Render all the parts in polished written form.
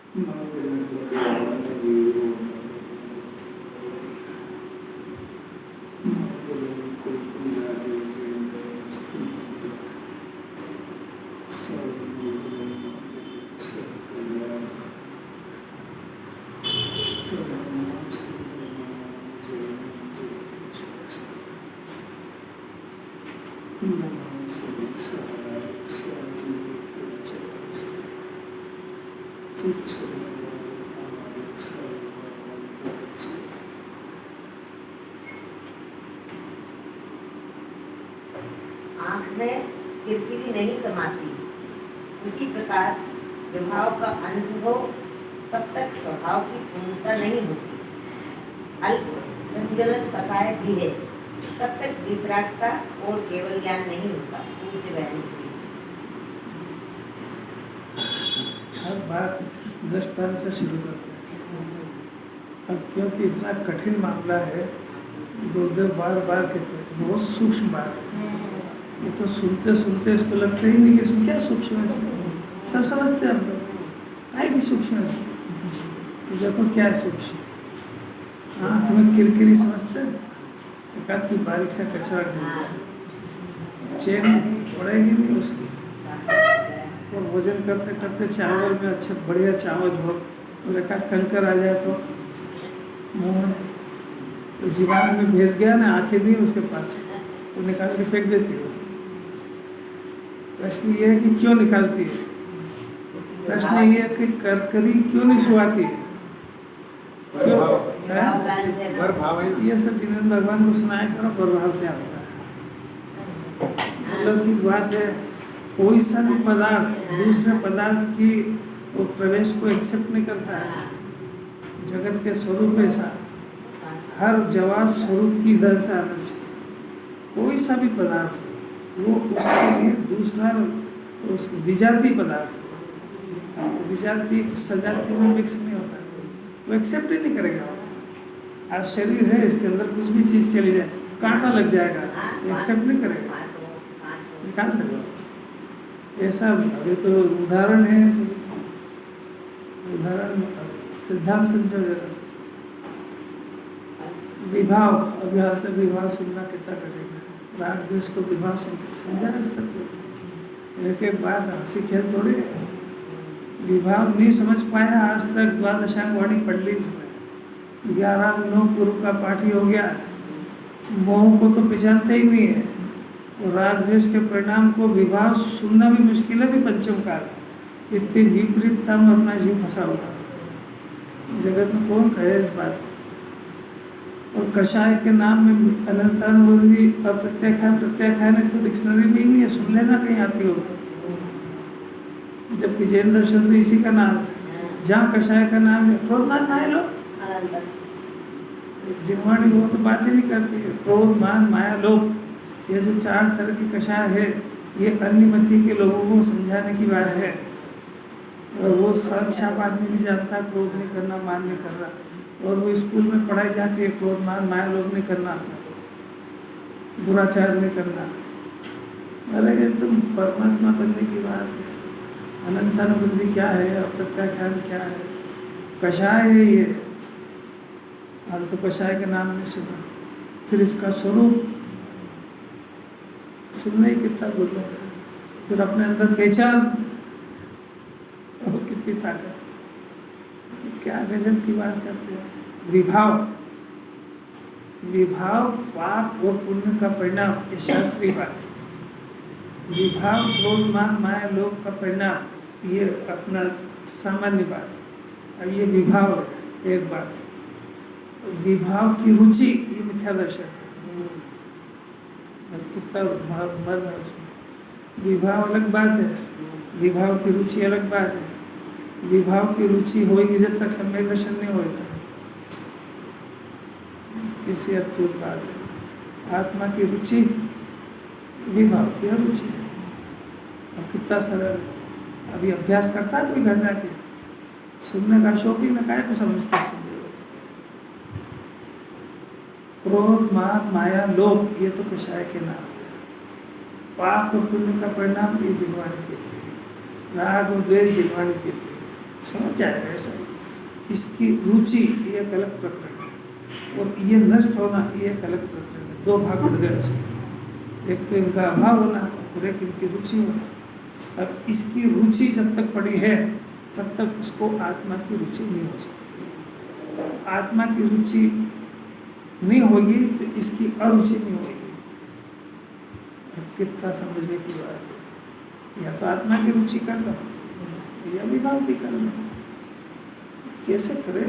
आँख में किरकिरी नहीं समाती, उसी प्रकार विभाव का अंश हो तब तक स्वभाव की पूर्णता नहीं होती। अल्प संजलन कथाएं भी है, तब तक वितरागता और केवल ज्ञान नहीं होता। पूज्य बहन श्री हर बात दृष्टांत से शुरू करते हैं। अब क्योंकि इतना कठिन मामला है, गुरुदेव बार बार कहते हैं बहुत सूक्ष्म बात है। ये तो सुनते सुनते इसको लगता ही नहीं कि इसमें क्या सूक्ष्म है। सब समझते हैं हम लोग, आई की सूक्ष्म है तो देखो क्या सूक्ष्म। हाँ, तुम्हें किरकिरी समझते हैं, एक आध की बारीक सा कचरा चेन पड़ेगी नहीं उसकी, और भोजन करते करते चावल में अच्छा बढ़िया चावल हो और एक आध कंकर आ जाए तो मुँह में तो जीवान में भेद गया ना, आंखें नहीं उसके पास, वो निकाल के फेंक देती है। प्रश्न ये है कि क्यों निकालती है? प्रश्न ये है कि करकरी क्यों नहीं छुआती है? क्यों ये सब जिन्होंने भगवान को सुनाया करो, प्रभाव क्या होता है। अलौकिक बात है, कोई सा भी पदार्थ दूसरे पदार्थ की वो प्रवेश को एक्सेप्ट नहीं करता है। जगत के स्वरूप ऐसा, हर जवाब स्वरूप की दर से आना चाहिए। कोई सा भी पदार्थ वो उसके लिए दूसरा उस विजाती पदार्थ, विजाती सजाती में मिक्स नहीं होता, वो एक्सेप्ट ही नहीं करेगा। आज शरीर है, इसके अंदर कुछ भी चीज़ चली जाए, कांटा लग जाएगा, एक्सेप्ट नहीं करेगा, निकाल देगा। ऐसा अभी तो उदाहरण है, उदाहरण सिद्धांत संयोजन विभाव। अभी हाल तक विभाव सुनना कितना कठिन है, राग द्वेष को विभाव समझा इस तक एक एक बात हंसी खेल थोड़ी है। विभाव नहीं समझ पाया आज तक, द्वादशांग वाणी पढ़ ली इसमें, 11 पूर्व का पाठ ही हो गया। मोह को तो पहचानते ही नहीं है, और राग द्वेष के परिणाम को विभाव सुनना भी मुश्किल है। भी पंचम काल इतनी विपरीतता में अपना जीव फंसा हुआ, जगत में कौन कहे इस बात को। और कषाय के नाम में अनंतानुबंधी अप्रत्याख्यान प्रत्याख्यान है तो डिक्शनरी में ही नहीं है, सुन लेना कहीं आती हो। जबकि जैन दर्शन तो इसी का नाम है, जहाँ कषाय का नाम है क्रोध मान माया लोभ। जिनवाणी वो तो बात ही नहीं करती है। क्रोध मान माया लोभ, ये जो 4 तरह की कषाय है, ये अन्यमति के लोगों को समझाने की बात है। और वो सच्छाप आदमी भी जानता है क्रोध नहीं करना, मान नहीं करना, और वो स्कूल में पढ़ाई जाती है क्रोध मान माया लोभ नहीं करना, दुराचार नहीं करना। अरे ये तो परमात्मा बनने की बात है। अनंतानुबंधी क्या है, अप्रत्याख्यान क्या है, कषाय है ये। अब तो कषाय के नाम नहीं सुना, फिर इसका स्वरूप सुनने ही कितना दुर्लभ है। फिर अपने अंदर पहचान, वो कितनी ताकत, क्या गजब की बात करते हैं। विभाव, विभाव पाप और पुण्य का परिणाम, ये शास्त्रीय बात। विभाव क्रोध मान माया लोभ का परिणाम, ये अपना सामान्य बात। अब ये विभाव है एक बात, विभाव की रुचि ये मिथ्या दर्शन है। कितना मर्म है उसमें। विभाव अलग बात है, विभाव की रुचि अलग बात है। विभाव की रुचि होगी जब तक सम्यक दर्शन नहीं होगा, किसी अद्भुत बात है। आत्मा की रुचि विभाव की रुचि है। अब कितना सरल, अभी अभ्यास करता है कोई घर जाके, सुनने का शौकीन है, काय को समझ के सुन। क्रोध मान माया लोभ, ये तो कषाय के नाम है। पाप और पुण्य का परिणाम ये जिनवाणी के थे, राग और द्वेष जिनवाणी के थे। समझ जाएगा ऐसा। इसकी रुचि ये एक अलग प्रकरण है और ये नष्ट होना ये एक अलग प्रकरण है। दो भाग बढ़ गए इसके, एक तो इनका अभाव होना और एक इनकी रुचि होना। अब इसकी रुचि जब तक पड़ी है तब तक उसको आत्मा की रुचि नहीं हो सकती। आत्मा की रुचि नहीं होगी तो इसकी अरुचि नहीं होगी। कितना समझने की बात है, या तो आत्मा की रुचि कर लो या विभाव की कर लो। कैसे करे?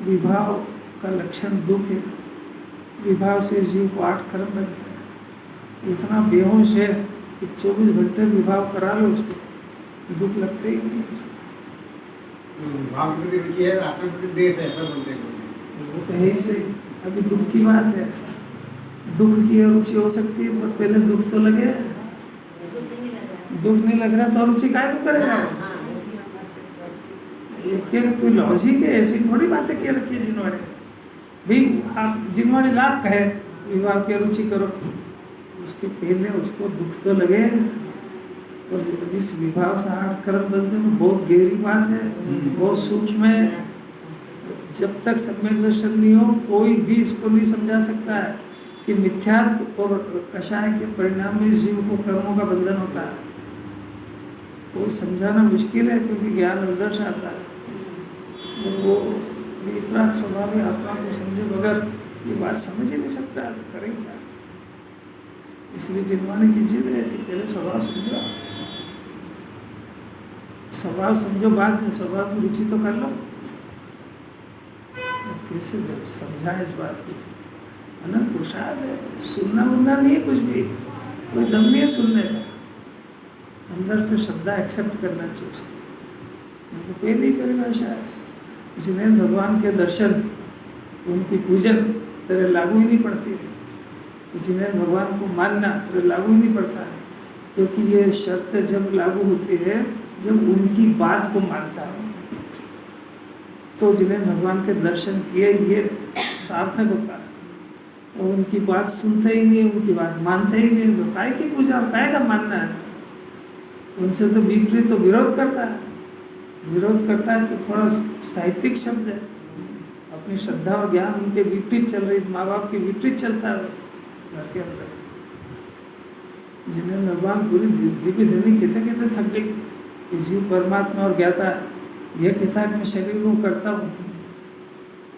विभाव का लक्षण दुख है। विभाव से जीव को 8 कर्म बनते हैं। इतना बेहोश है कि 24 घंटे विभाव करा लो उसको, दुख लगते ही नहीं। भाव की प्रति रुचि है, आत्मा की प्रति द्वेष है, ऐसा बोलते हैं। वो तो है ही सही। अभी दुख की बात है, दुख की रुचि हो सकती है पर पहले दुख तो लगे। दुख नहीं लग रहा तो रुचि काय को करेगा? ये कोई लॉजिक है? ऐसी थोड़ी बातें क्या रखी है जिन्होंने भी। आप जिन्होंने लाभ कहे विवाह की रुचि करो, उसके पहले उसको दुख तो लगे। और जब इस विवाह से 8 कर्म बनते तो बहुत गहरी बात है, बहुत सूक्ष्म है। जब तक सम्यक दर्शन नहीं हो कोई भी इसको नहीं समझा सकता है कि मिथ्यात्व और कषाय के परिणाम में जीव को कर्मों का बंधन होता है। वो समझाना मुश्किल है क्योंकि ज्ञान अंदर से आता है। और वो वितराग स्वभावी आत्मा को समझे बगैर ये बात समझ ही नहीं सकता, करें क्या? इसलिए जिन्वाने की जिद है कि पहले स्वभाव समझो, स्वभाव समझो, बाद में स्वभाव की रुचि तो कर लो। कैसे जब समझा इस बात को? अनंत पुरुषार्थ है, सुनना उनना नहीं है कुछ भी, कोई दम नहीं है सुनने का। अंदर से श्रद्धा एक्सेप्ट करना चाहिए उसको, तो पहली परिभाषा है। इसलिए भगवान के दर्शन उनकी पूजन तेरे लागू ही नहीं पड़ती है। जिन्हें भगवान को मानना तेरे लागू ही नहीं पड़ता है, क्योंकि ये शर्त जब लागू होती है जब उनकी बात को मानता है। तो जिन्हें भगवान के दर्शन किए ये सार्थक होता है। और उनकी बात सुनते ही नहीं, उनकी बात मानते ही नहीं, तो काय की पूजा और काय का मानना है? उनसे तो विपरीत तो विरोध करता है। विरोध करता है तो थोड़ा साहित्यिक शब्द है। अपनी श्रद्धा और ज्ञान उनके विपरीत चल रही, माँ बाप के विपरीत चलता है घर के अंदर। जिन्हें भगवान पूरी दिव्य धनी कहते थक गई कि जीव परमात्मा और ज्ञाता है, यह कहता है कि मैं शरीर को करता हूँ।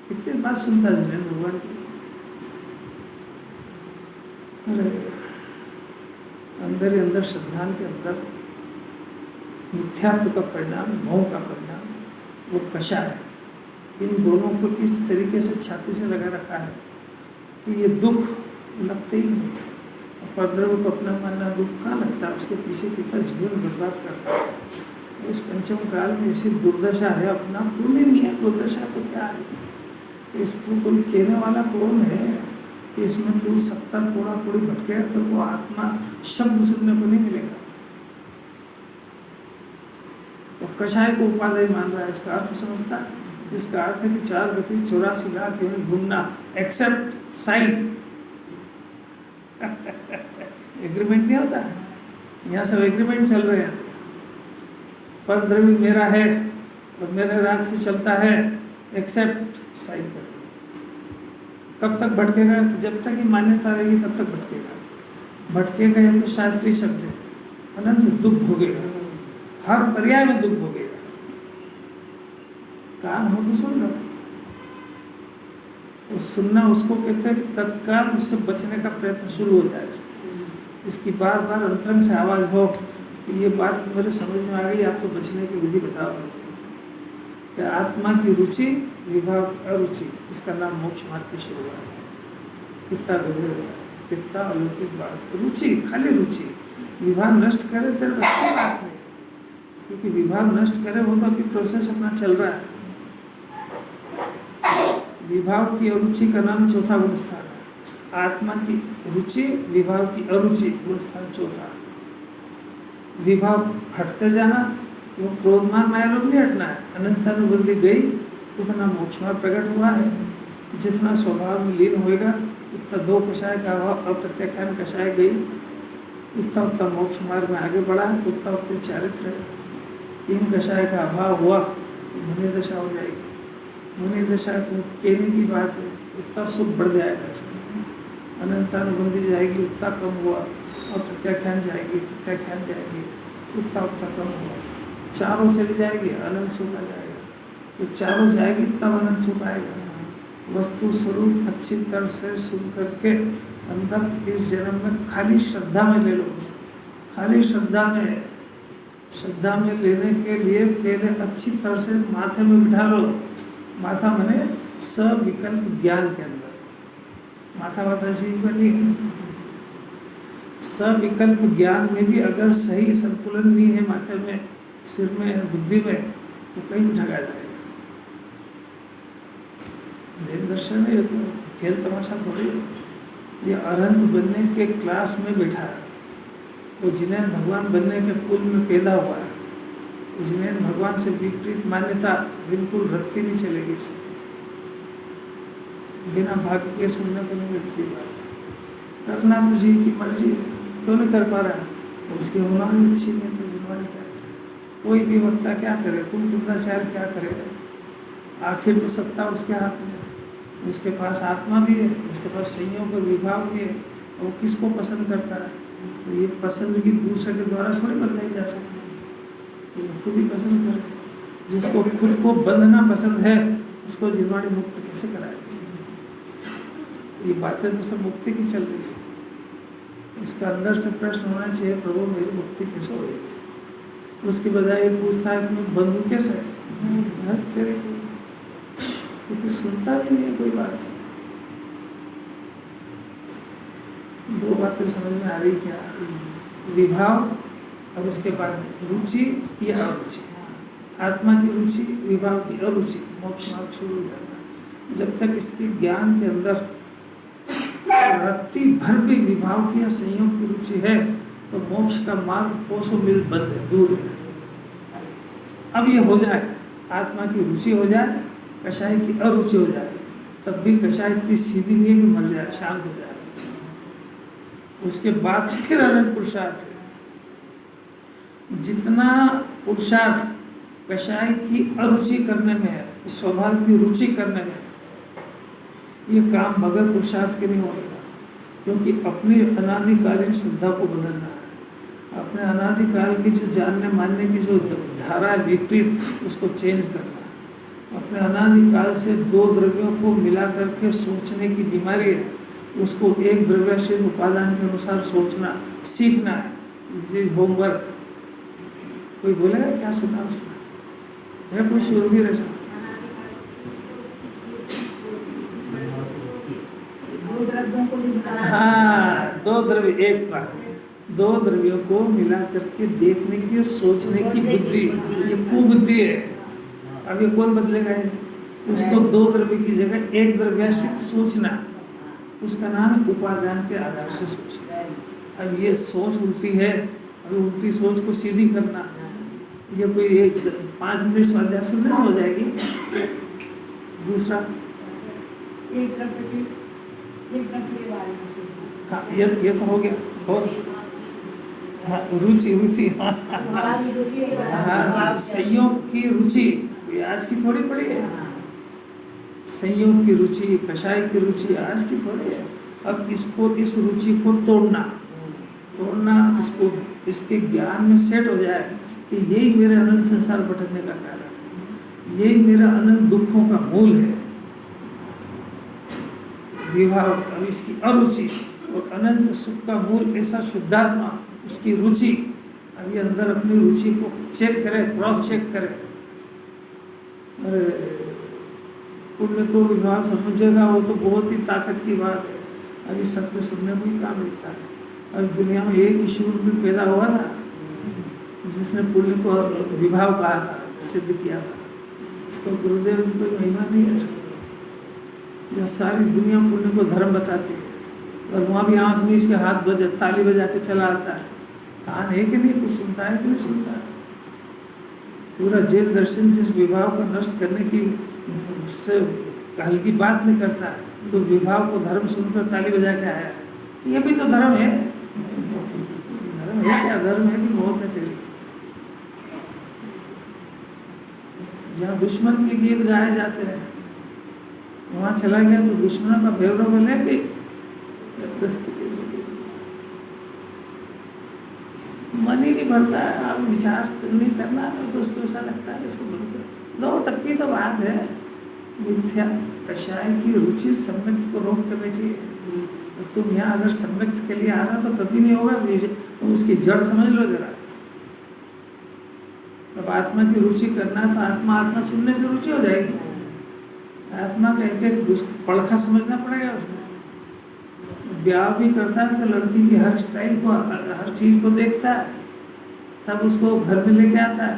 कितनी बात सुनता है जिन्हें भगवान की। अरे अंदर ही अंदर श्रद्धा के अंदर मिथ्यात्व का परिणाम, मोह का परिणाम, वो कषा है। इन दोनों को इस तरीके से छाती से लगा रखा है कि ये दुख लगते ही नहीं। परद्रव्य को अपना मानना दुख कहाँ लगता है? उसके पीछे कितना जीवन बर्बाद करता है। इस पंचम काल में ऐसी दुर्दशा है, अपना पुण्य नहीं है, दुर्दशा तो क्या है? इसको कोई कहने वाला कौन है कि इसमें तू 70 कोड़ा कोड़ी भटके तो वो आत्मा शब्द सुनने को नहीं मिलेगा। वो कषाय को उपाध्याय मान रहा है, इसका अर्थ समझता है? इसका अर्थ है कि 4 गति 84 लाख घूमना, एक्सेप्ट साइन। एग्रीमेंट नहीं होता, यहाँ सब एग्रीमेंट चल रहे हैं। पर द्रव्य मेरा है और मेरे राग से चलता है, एक्सेप्ट साइन कर। कब तक भटकेगा? जब तक ये मान्यता रहेगी तब तक भटकेगा। भटकेगा ये तो शास्त्रीय शब्द है। अनंत दुख भोगेगा, हर पर्याय में दुख भोगेगा। कान हो तो सुन लो। वो सुनना उसको कहते हैं कि तत्काल उससे बचने का प्रयत्न शुरू हो जाए। इसकी बार बार अंतरंग से आवाज हो कि ये बात मेरे समझ में आ गई, आप तो बचने की विधि बताओ। कि आत्मा की रुचि, विभाव की अरुचि, इसका नाम मोक्ष मार्ग की शुरुआत है। कितना गजब, कितना अलौकिक बात। रुचि, खाली रुचि। विभाव नष्ट करे तेरे बस की बात नहीं, क्योंकि विभाव नष्ट करे वो तो अभी प्रोसेस अपना चल रहा है। विभाव की अरुचि का नाम चौथा गुण स्थान है। आत्मा की रुचि, विभाव की अरुचि, गुण स्थान चौथा। विभाव हटते जाना, वो क्रोधमान माया लोग नहीं हटना है। अनंतानुबंधी गई उतना मोक्ष मार्ग प्रकट हुआ है। जितना स्वभाव में लीन होएगा उतना 2 कषाय का अभाव, अप्रत्याख्यान कषाय गई, उतना उतना मोक्ष मार्ग में आगे बढ़ा, उतना उतने चारित्र 3 कषाय का अभाव हुआ तो मुनि दशा हो जाएगी। मुनि दशा तो कहने की बात है, उतना सुख बढ़ जाएगा इसमें। अनंतानुबंधी जाएगी उतना कम हुआ, और प्रत्याख्यान जाएगी, प्रत्याख्यान जाएगी उतना उतना कम हुआ। चारों चली जाएगी, अनंत सुख आ जाएगा। तो चारों जाएगी तब अनंत सुख आएगा। वस्तु स्वरूप अच्छी तरह से सुन करके अंदर इस जन्म में खाली श्रद्धा में ले लो। खाली श्रद्धा में लेने के लिए पहले अच्छी तरह से माथे में बिठा लो। माथा मैंने सविकल्प ज्ञान के अंदर, माथा सीख नहीं है। सविकल्प ज्ञान में भी अगर सही संतुलन नहीं है माथे में, सिर में, बुद्धि में, तो कहीं ठगा जाएगा। जैन दर्शन है तो खेल तमाशा थोड़ी है। ये अनंत बनने के क्लास में बैठा है, वो जिन्हें भगवान बनने के कुल में पैदा हुआ है। जिन्हें भगवान से विपरीत मान्यता बिल्कुल रखती नहीं चलेगी। बिना भाग्य के सुनने को नहीं मिलती बात। करना तो जी की मर्जी, क्यों नहीं कर पा रहा है? तो उसकी होना भी अच्छी नहीं, तो जिम्मेवारी क्या करे? कोई भी वक्ता क्या करे, कुंडाचार्य क्या करेगा? आखिर तो सत्ता उसके हाथ में है। उसके पास आत्मा भी है, उसके पास संयोग और विभाग भी है। वो किसको पसंद करता है? तो ये पसंद की दूसरे के द्वारा थोड़ी बदलाई जा सकती है। तो खुद ही पसंद करे। जिसको खुद को बंधना पसंद है, उसको जिम्मेवारी मुक्त कैसे कराएगी? ये बातें तो सब मुक्ति की चल रही है। इसका अंदर से प्रश्न होना चाहिए, प्रभु मेरी मुक्ति कैसे होगी? उसके बजाय ये पूछता है कि मैं बंधु कैसे है? तेरे क्योंकि सुनता भी नहीं है कोई बात। दो बातें समझ में आ रही क्या? विभाव और उसके बाद रुचि या अरुचि। आत्मा की रुचि, विभाव की अरुचि, मोक्ष मार्ग शुरू हो जाता है। जब तक इसके ज्ञान के अंदर रत्ती भर भी विभाव की या संयोग की रुचि है, तो मोक्ष का मार्ग कोसों मील बंद है, दूर है। अब ये हो जाए, आत्मा की रुचि हो जाए, कषाय की अरुचि हो जाए, तब भी कषाय इतनी सीधी नहीं है कि मर जाए, शांत हो जाए। उसके बाद फिर अनंत पुरुषार्थ है। जितना पुरुषार्थ कषाय की अरुचि करने में है, स्वभाव की रुचि करने में, ये काम बगैर पुरुषार्थ के नहीं होगा। क्योंकि अपनी अनादिकालीन श्रद्धा को बदलना है। अपने अनादिकाल की जो जानने मानने की जो धारा है विपरीत, उसको चेंज करना है। अपने अनादिकाल से दो द्रव्यों को मिला करके सोचने की बीमारी है, उसको एक द्रव्य से उपादान के अनुसार सोचना सीखना है। This is homework. कोई बोलेगा क्या सुना उसने? है कोई शूरवीर ऐसा? हाँ, दो द्रव्य एक बार, दो द्रव्यों को मिला करके देखने की, सोचने की बुद्धि, ये कुबुद्धि है। अब ये कौन बदलेगा? उसको दो द्रव्य की जगह एक द्रव्याश्रित सोचना, उसका नाम है उपादान के आधार से सोचना। अब ये सोच उल्टी है, अब उल्टी सोच को सीधी करना, ये कोई एक 5 मिनट स्वाध्याय सुनने से हो जाएगी? दूसरा हाँ, ये तो हो गया। और हाँ, रुचि हाँ, संयोग की रुचि आज की थोड़ी पड़ी है। संयोग की रुचि, कषाय की रुचि आज की थोड़ी है। अब इसको, इस रुचि को तोड़ना, इसको इसके ज्ञान में सेट हो जाए कि यही मेरे अनंत संसार भटकने का कारण है, यही मेरा अनंत दुखों का मूल है। विभाव, अब इसकी अरुचि और अनंत सुख का मूल ऐसा शुद्धात्मा, उसकी रुचि। अब ये अंदर अपनी रुचि को चेक करे, क्रॉस चेक करे। अरे पुण्य को विभाव समझेगा, वो तो बहुत ही ताकत की बात है। अभी सत्य सुनने को ही काम मिलता है। अब दुनिया में एक ही शूर भी पैदा हुआ था जिसने पुण्य को विभाव कहा था, सिद्ध किया था। इसको गुरुदेव की कोई महिमा नहीं है। जहाँ सारी दुनिया पुण्य को धर्म बताती है, और वहाँ भी आँख में इसके हाथ बजा, ताली बजा के चला आता है। कान है कि नहीं, कुछ सुनता है कि नहीं सुनता है? पूरा जैन दर्शन जिस विभाव को नष्ट करने की से हल्की बात नहीं करता है, तो विभाव को धर्म सुनकर ताली बजा के आया। ये भी तो धर्म है। धर्म है क्या? धर्म है कि मौत है तेरी? जहाँ दुश्मन के गीत गाए जाते हैं वहाँ चला गया तो दुश्मनों का भेवरा बोले कि मन ही नहीं भरता है, आप विचार नहीं करना तो उसको ऐसा लगता है इसको बंद करो। दो टप्पी तो बात है, मिथ्या कषाय की रुचि सम्यक्त को रोक के बैठी है। तो तुम यहाँ अगर सम्यक्त के लिए आ रहा तो कभी नहीं होगा, तुम उसकी जड़ समझ लो जरा। अब आत्मा की रुचि करना तो आत्मा सुनने से रुचि हो जाएगी। आत्मा का एक पड़खा समझना पड़ेगा उसमें। ब्याह भी करता है तो लड़की की हर स्टाइल को, हर चीज को देखता है, तब उसको घर में लेके आता है।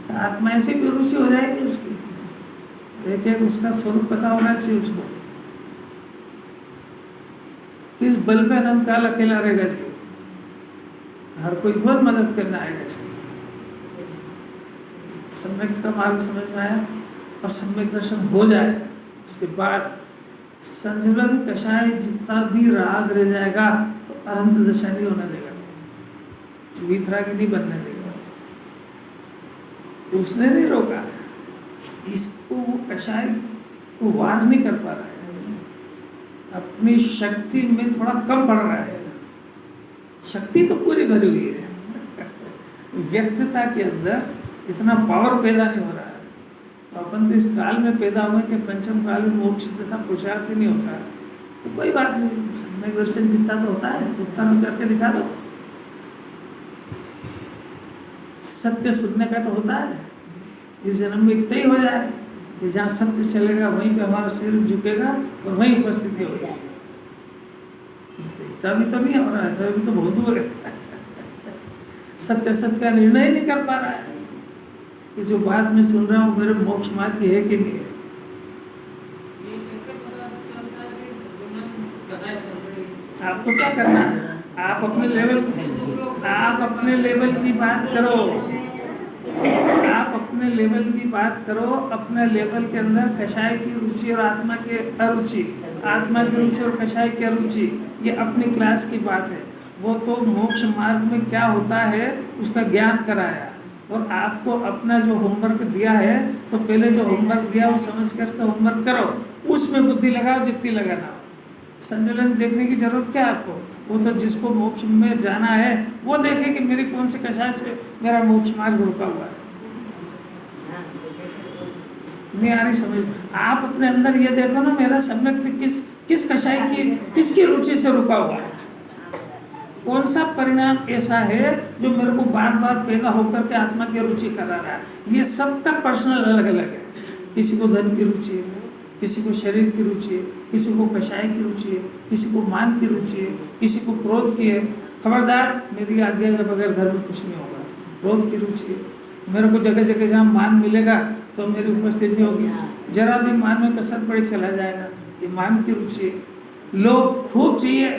तो आत्मा ऐसे भी रुचि हो जाएगी उसकी, एक उसका स्वरूप पता होना चाहिए उसको। इस बल पे अनंत काल अकेला रहेगा जी, हर कोई बहुत मदद करना आएगा इसकी। सम्यक का मार्ग समझ में आया और सम्यक दर्शन हो जाए, उसके बाद संजलन कषाय जितना भी राग रह जाएगा तो अनंत दशा नहीं होने देगा, वीतरागी नहीं बनने देगा। उसने नहीं रोका, इसको वो कषाय को वार नहीं कर पा रहा है, अपनी शक्ति में थोड़ा कम पड़ रहा है। शक्ति तो पूरी भरी हुई है, व्यक्तता के अंदर इतना पावर पैदा नहीं हो रहा है। तो अपन तो इस काल में पैदा हुए कि पंचम काल में मोक्ष तथा पुरुषार्थ ही नहीं होता है। तो कोई बात नहीं, सम्यक दर्शन जितना तो होता है उतना करके दिखा दो। सत्य सुनने का तो होता है, इस जन्म में इतना ही हो जाए कि जहाँ सत्य चलेगा वहीं पे हमारा सिर झुकेगा और वहीं उपस्थिति हो जाए। तभी हो रहा है, तभी तो बहुत दूर है। सत्य का निर्णय नहीं कर पा रहा है कि जो बात मैं सुन रहा हूँ मेरे मोक्ष मार्ग की है कि नहीं है। आपको क्या करना है, आप अपने लेवल की बात करो, आप अपने लेवल की बात करो। अपने लेवल के अंदर कषाय की रुचि और आत्मा के अरुचि, आत्मा की रुचि और कषाय की अरुचि, ये अपनी क्लास की बात है। वो तो मोक्ष मार्ग में क्या होता है उसका ज्ञान कराया, और आपको अपना जो होमवर्क दिया है तो पहले जो होमवर्क दिया वो समझ करके होमवर्क करो, उसमें बुद्धि लगाओ जितनी लगाना हो। संतुलन देखने की जरूरत क्या है आपको, वो तो जिसको मोक्ष में जाना है वो देखे कि मेरी कौन से कषाय से मेरा मोक्ष मार्ग रुका हुआ है। नहीं आ रही समझ? आप अपने अंदर ये देखो ना, मेरा सम्यक किस कषाय की, किसकी रुचि से रुका हुआ है। कौन सा परिणाम ऐसा है जो मेरे को बार बार पैदा होकर के आत्मा की रुचि करा रहा है। ये सबका पर्सनल अलग अलग है। किसी को धन की रुचि है, किसी को शरीर की रुचि है, किसी को कषाय की रुचि है, किसी को मान की रुचि है, किसी को क्रोध की है। खबरदार, मेरी आज्ञा के बगैर घर में कुछ नहीं होगा। क्रोध की रुचि है, मेरे को जगह जगह जहाँ मान मिलेगा तो मेरी उपस्थिति होगी, जरा भी मान में कसर पड़े चला जाएगा, ये मान की रुचि है। लोग खूब चाहिए,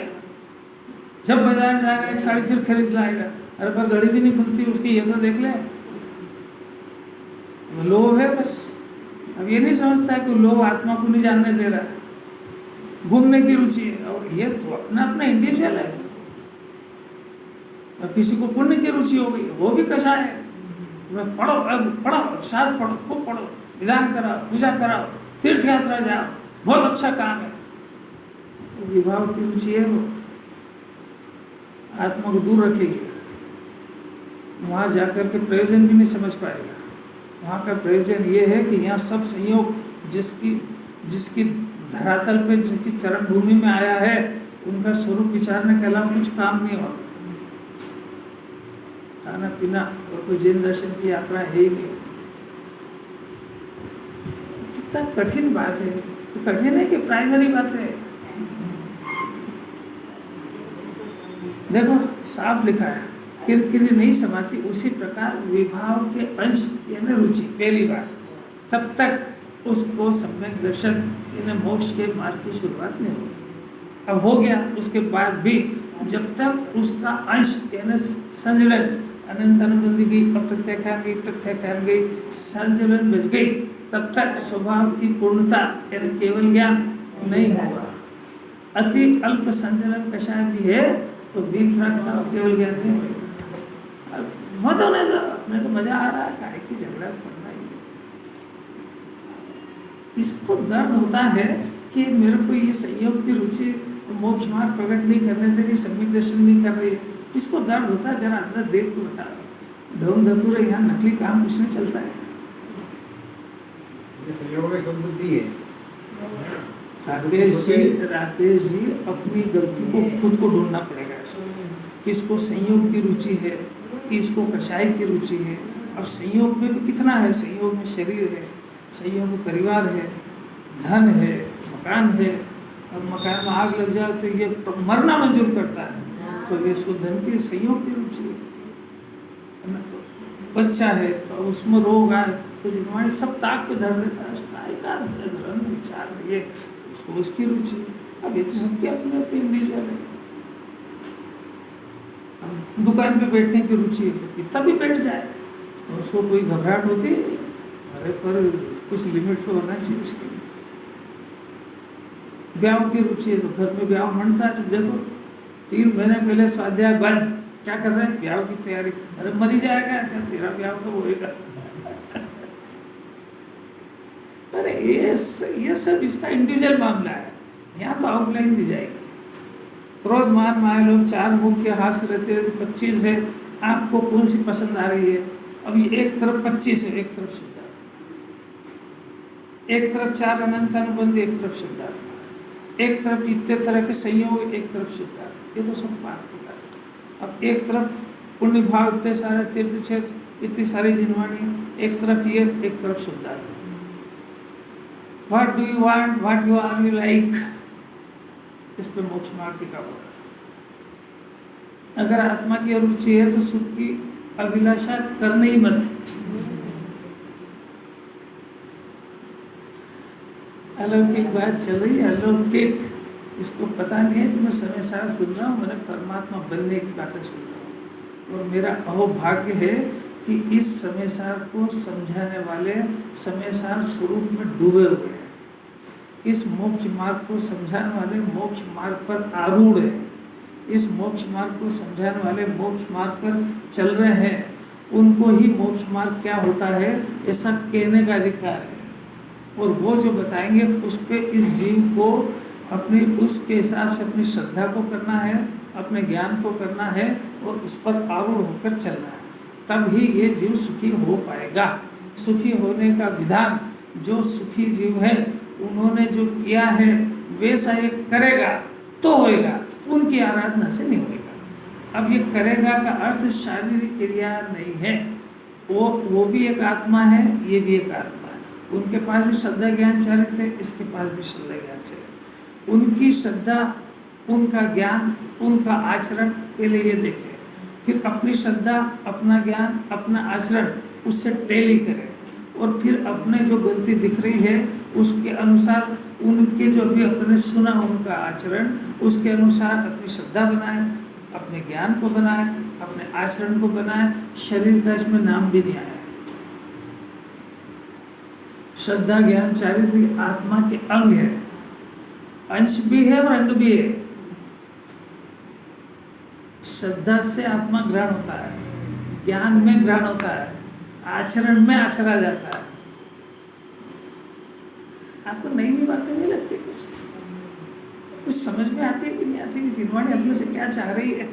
जब बाजार जाएगा एक साड़ी फिर खरीद लाएगा, अरे पर घड़ी भी नहीं खुलती उसकी, ये तो देख ले। लोभ है बस। अब ये नहीं समझता है कि लोभ आत्मा को नहीं जानने दे रहा है। घूमने की रुचि है, और ये तो अपना अपना इंडिविजुअल है। और किसी को पुण्य की रुचि हो गई, वो भी कषाय है। पढ़ो, पढ़ो, शास्त्र पढ़ो, खूब पढ़ो, विधान कराओ, पूजा कराओ, तीर्थ यात्रा जाओ, बहुत अच्छा काम है। विभाव की रुचि है, वो आत्मा को दूर रखेगी। वहाँ जाकर के प्रयोजन भी नहीं समझ पाएगा। वहाँ का प्रयोजन ये है कि यहाँ सब संयोग जिसकी धरातल पे, जिसकी चरण भूमि में आया है, उनका स्वरूप विचारने के अलावा कुछ काम नहीं होता। खाना पीना और कोई जैन दर्शन की यात्रा है ही नहीं। कितना कठिन बात है, तो कठिन है कि प्राइमरी बात है। देखो साफ लिखा है, किरकिरी नहीं समाती, उसी प्रकार विभाव के अंश यानी रुचि, पहली बात, तब तक उसको सम्यक दर्शन यानी मोक्ष के मार्ग की शुरुआत नहीं होगी। अब हो गया, उसके बाद भी जब तक उसका अंश यानी संजलन, अनंत अनुबंधी गई, प्रत्यक्षान गई, संजलन बच गई, तब तक स्वभाव की पूर्णता यानी केवल ज्ञान नहीं होगा। अति अल्प संजलन कषाय की है तो बीतरागता केवल ज्ञान नहीं होगा। मत होने दो, अपने को मजा आ रहा है, काहे की झगड़ा करना ही। इसको दर्द होता है कि मेरे को ये संयोग की रुचि मोक्ष मार्ग प्रकट नहीं करने दे रही, सम्यक दर्शन नहीं कर रही है। इसको दर्द होता है, जरा अंदर देव को बता दो। ढोंग धतूरे यहाँ नकली काम कुछ नहीं चलता है। ये संयोग में सद्बुद्धि है। राकेश जी अपनी गलती को खुद को ढूंढना पड़ेगा। किसको संयोग की रुचि है, किसको कषाय की रुचि है। अब संयोग में भी कितना है, संयोग में शरीर है, संयोग में परिवार है, धन है, मकान है। अब मकान में आग लग जाए तो ये मरना मंजूर करता है, तो ये इसको धन की संयोग की रुचि है। बच्चा है तो उसमें रोग आए तो जिनवाणी सब ताक पे धर देता है, विचार ये इसको उसकी रुचि। अब ये सबके अपने अपने इंडिविजुअल है। दुकान पे बैठने की रुचि है, कितना भी बैठ जाए उसको कोई घबराहट होती ही नहीं। अरे पर कुछ लिमिट तो होना चाहिए इसके लिए। ब्याह की रुचि है तो घर में ब्याह मनता है। देखो 3 महीने पहले स्वाध्याय बंद, क्या कर रहे हैं, ब्याह की तैयारी। अरे मरी जाएगा क्या, तेरा ब्याह तो होएगा। अरे ये सब इसका इंडिविजुअल मामला है, यहाँ तो आउटलाइन दी जाएगी। क्रोध मान माया लोभ 4 मुख्य हास्य रहते हैं, 25 है। आपको कौन सी पसंद आ रही है? अब ये एक तरफ 25 है, एक तरफ शुद्धात्मा, एक तरफ 4 अनंत अनुबंध, एक तरफ शुद्धात्मा, एक तरफ इतने तरह के संयोग, एक तरफ शुद्धात्मा। ये तो सब बात की बात है। अब एक तरफ पुण्य भाव, इतने सारे तीर्थ क्षेत्र, इतनी सारी जिनवाणी, एक तरफ ये, एक तरफ शुद्धात्मा। What do you want? What you are you like? इस पे मोक्ष मार्ग का होगा। अगर आत्मा की रुचि है तो सुख की अभिलाषा करने ही मत। अलौकिक बात चल रही है, अलौकिक, इसको पता नहीं है कि मैं समय सार सुन रहा हूँ, मैंने परमात्मा बनने की बातें सुन रहा हूँ। और मेरा अहोभाग्य है कि इस समय सार को समझाने वाले समय सार स्वरूप में डूबे हुए हैं। इस मोक्ष मार्ग को समझाने वाले मोक्ष मार्ग पर आरूढ़ है। इस मोक्ष मार्ग को समझाने वाले मोक्ष मार्ग पर चल रहे हैं। उनको ही मोक्ष मार्ग क्या होता है ऐसा कहने का अधिकार है। और वो जो बताएंगे उस पे इस जीव को अपने उसके हिसाब से अपनी श्रद्धा को करना है, अपने ज्ञान को करना है और उस पर आरूढ़ होकर चलना है। तब ही ये जीव सुखी हो पाएगा। सुखी होने का विधान जो सुखी जीव है उन्होंने जो किया है वैसा ये करेगा तो होएगा, उनकी आराधना से नहीं होएगा। अब ये करेगा का अर्थ शारीरिक क्रिया नहीं है, वो भी एक आत्मा है, ये भी एक आत्मा है। उनके पास भी श्रद्धा ज्ञान चालित है, इसके पास भी श्रद्धा ज्ञान चालित। उनकी श्रद्धा, उनका ज्ञान, उनका आचरण पहले ये देखें, फिर अपनी श्रद्धा, अपना ज्ञान, अपना आचरण उससे टेली करें और फिर अपने जो गलती दिख रही है उसके अनुसार उनके जो भी अपने सुना उनका आचरण, उसके अनुसार अपनी श्रद्धा बनाए, अपने ज्ञान को बनाए, अपने आचरण को बनाए। शरीर का इसमें नाम भी नहीं आया। श्रद्धा ज्ञान चारित्र्य आत्मा के अंग है, अंश भी है और अंग भी है। श्रद्धा से आत्मा ग्रहण होता है, ज्ञान में ग्रहण होता है, आचरण में आचरा जाता है। आपको नई नई बातें नहीं लगती? कुछ समझ में आती है कि नहीं आती कि जिनवाणी अपने से क्या चाह रही है?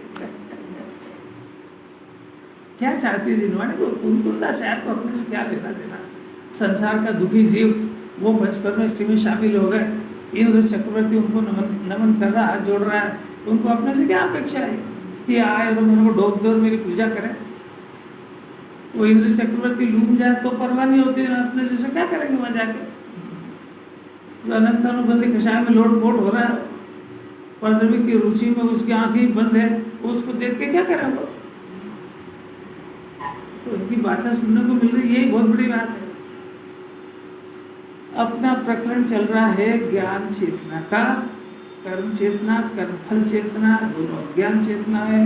क्या चाहती है जिनवाणी को? कुंदा चाहे को अपने से क्या लेना देना? संसार का दुखी जीव वो पंचकर्म इष्टि में शामिल हो गए। इंद्र चक्रवर्ती उनको नमन कर रहा, हाथ जोड़ रहा है, उनको अपने से क्या अपेक्षा है कि आए तो मेरे को ढोक दो और मेरी पूजा करें? वो इंद्र चक्रवर्ती लूम जाए तो परवाह नहीं होती, अपने जैसे क्या करेंगे वहाँ जाके? जो अनंत अनुबंधी कषाय में लोट पोट हो रहा है, परद्रव्य की रुचि में उसकी आंखें बंद है, वो उसको देख के क्या करेंगे? तो उनकी बातें सुनने को मिल रही, यही बहुत बड़ी बात है। अपना प्रकरण चल रहा है ज्ञान चेतना का। कर्म चेतना, कर्मफल चेतना, दोनों ज्ञान चेतना है।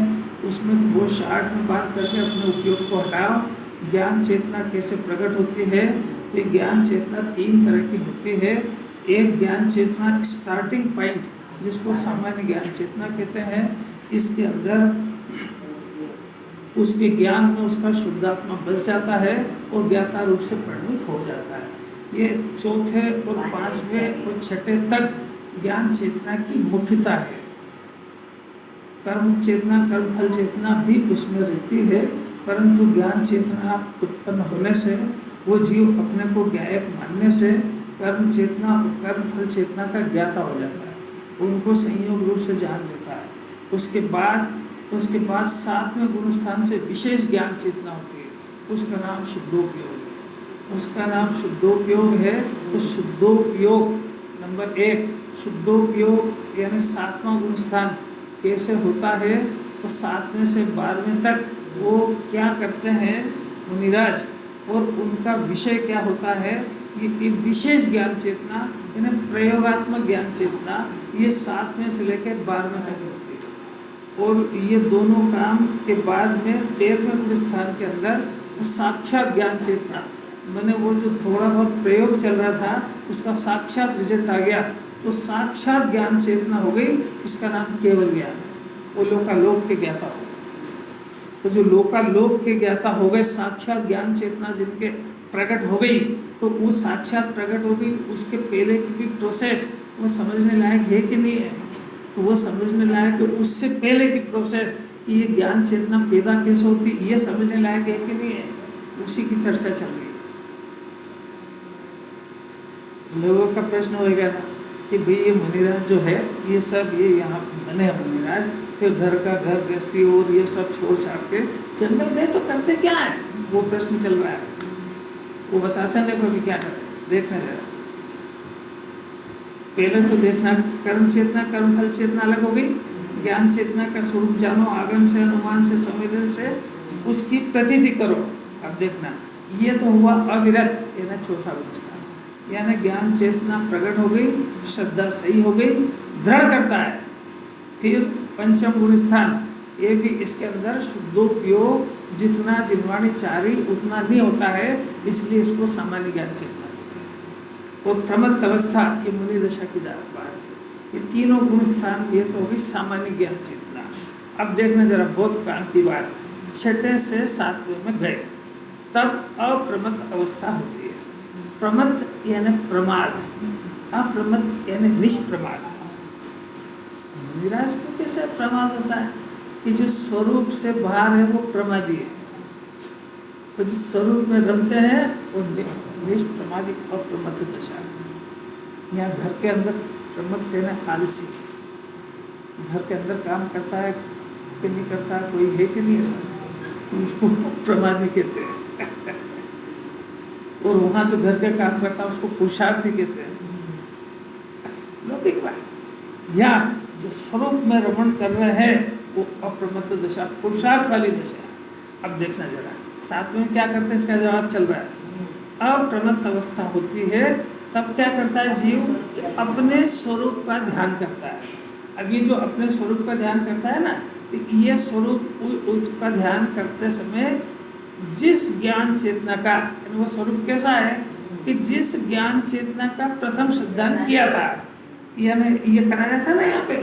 उसमें वो शार्ट में बात करके अपने उपयोग को हटाओ। ज्ञान चेतना कैसे प्रकट होती है? ये ज्ञान चेतना 3 तरह की होती है। एक ज्ञान चेतना स्टार्टिंग पॉइंट, जिसको सामान्य ज्ञान चेतना कहते हैं। इसके अंदर उसके ज्ञान में उसका शुद्धात्मा बस जाता है और ज्ञाता रूप से परिणत हो जाता है। ये चौथे और पांचवें और छठे तक ज्ञान चेतना की मुख्यता है। कर्म चेतना, कर्म फल चेतना भी उसमें रहती है, परंतु ज्ञान चेतना उत्पन्न होने से वो जीव अपने को ज्ञायक मानने से कर्म चेतना और कर्म फल चेतना का ज्ञाता हो जाता है, उनको संयोग रूप से जान लेता है। उसके बाद सातवें गुण स्थान से विशेष ज्ञान चेतना होती है, उसका नाम शुद्धोपयोग है। उसका नाम शुद्धोपयोग है। तो शुद्धोपयोग नंबर 1, शुद्धोपयोग यानी सातवां गुण स्थान कैसे होता है, तो 7वें से 12वें तक वो क्या करते हैं मुनिराज, और उनका विषय क्या होता है, ये विशेष ज्ञान चेतना यानी प्रयोगात्मक ज्ञान चेतना, ये 7वें से लेकर 12वें तक होती है। और ये दोनों काम के बाद में 13वें स्थान के अंदर वो साक्षात ज्ञान चेतना, मैंने वो जो थोड़ा बहुत प्रयोग चल रहा था उसका साक्षात रिजल्ट आ गया, तो साक्षात ज्ञान चेतना हो गई, इसका नाम केवल ज्ञान है। वो लोकालोक के ज्ञाता हो गए। तो जो लोकालोक के ज्ञाता हो गए, साक्षात ज्ञान चेतना जिनके प्रकट हो गई, तो वो साक्षात प्रकट हो गई, उसके पहले की भी प्रोसेस वो समझने लायक है कि नहीं है, तो वो समझने लायक है। उससे पहले की प्रोसेस कि ये ज्ञान चेतना पैदा कैसे होती, ये समझने लायक है कि नहीं है, उसी की चर्चा चल रही है। लोगों का प्रश्न हो गया था कि भाई ये मुनिराज जो है, ये सब ये यहाँ बने हैं मुनिराज, फिर घर का घर गृहस्थी और ये सब छोड़ छाड़ के जंगल गए तो करते क्या है, वो प्रश्न चल रहा है। वो बताते हैं देखो अभी क्या करते, देखने जरा। पहले तो देखना कर्म चेतना कर्म फल चेतना अलग हो गई, ज्ञान चेतना का स्वरूप जानो, आगम से अनुमान से संवेदन से उसकी प्रतीति करो। अब देखना ये तो हुआ अविरत, यानी चौथा अवस्था, यानी ज्ञान चेतना प्रकट हो गई, श्रद्धा सही हो गई, दृढ़ करता है। फिर पंचम गुण स्थान, ये भी इसके अंदर शुद्धोपयोग जितना जिनवाणी चारी उतना नहीं होता है, इसलिए इसको सामान्य ज्ञान चेतना कहते हैं। और प्रमत्त अवस्था, ये मुनि दशा की बात है। ये तीनों गुण स्थान ये तो होगी सामान्य ज्ञान चेतना। अब देखना जरा बहुत काम की बात, छठे से 7वें में गए तब अप्रमत्त अवस्था होती है। प्रमत्त यानी प्रमाद, अप्रमत्त यानी निष्प्रमाद। मुनिराज को कैसे प्रमाद होता है कि जो स्वरूप से बाहर है वो प्रमादी है, तो जो स्वरूप में रमते हैं वो निष्प्रमादी अप्रमत्त दशा। यहाँ घर के अंदर प्रमत्त यानी आलसी, घर के अंदर काम करता है कि नहीं करता, कोई है कि नहीं, ऐसा उसको प्रमादी कहते हैं। और वहाँ जो घर का काम करता है उसको पुरुषार्थी कहते हैं। लौकिक बात। या जो स्वरूप में रमण कर रहे हैं वो अप्रमत्त दशा, पुरुषार्थ वाली दशा। अब देखना जरा 7वें में क्या करते हैं, इसका जवाब चल रहा है। अप्रमत्त अवस्था होती है तब क्या करता है जीव, अपने स्वरूप का ध्यान करता है। अब ये जो अपने स्वरूप का ध्यान करता है ना, ये स्वरूप का ध्यान करते समय जिस ज्ञान चेतना का, वो स्वरूप कैसा है कि जिस ज्ञान चेतना का प्रथम सिद्धांत किया था, यानी ये कराया था ना यहाँ पे,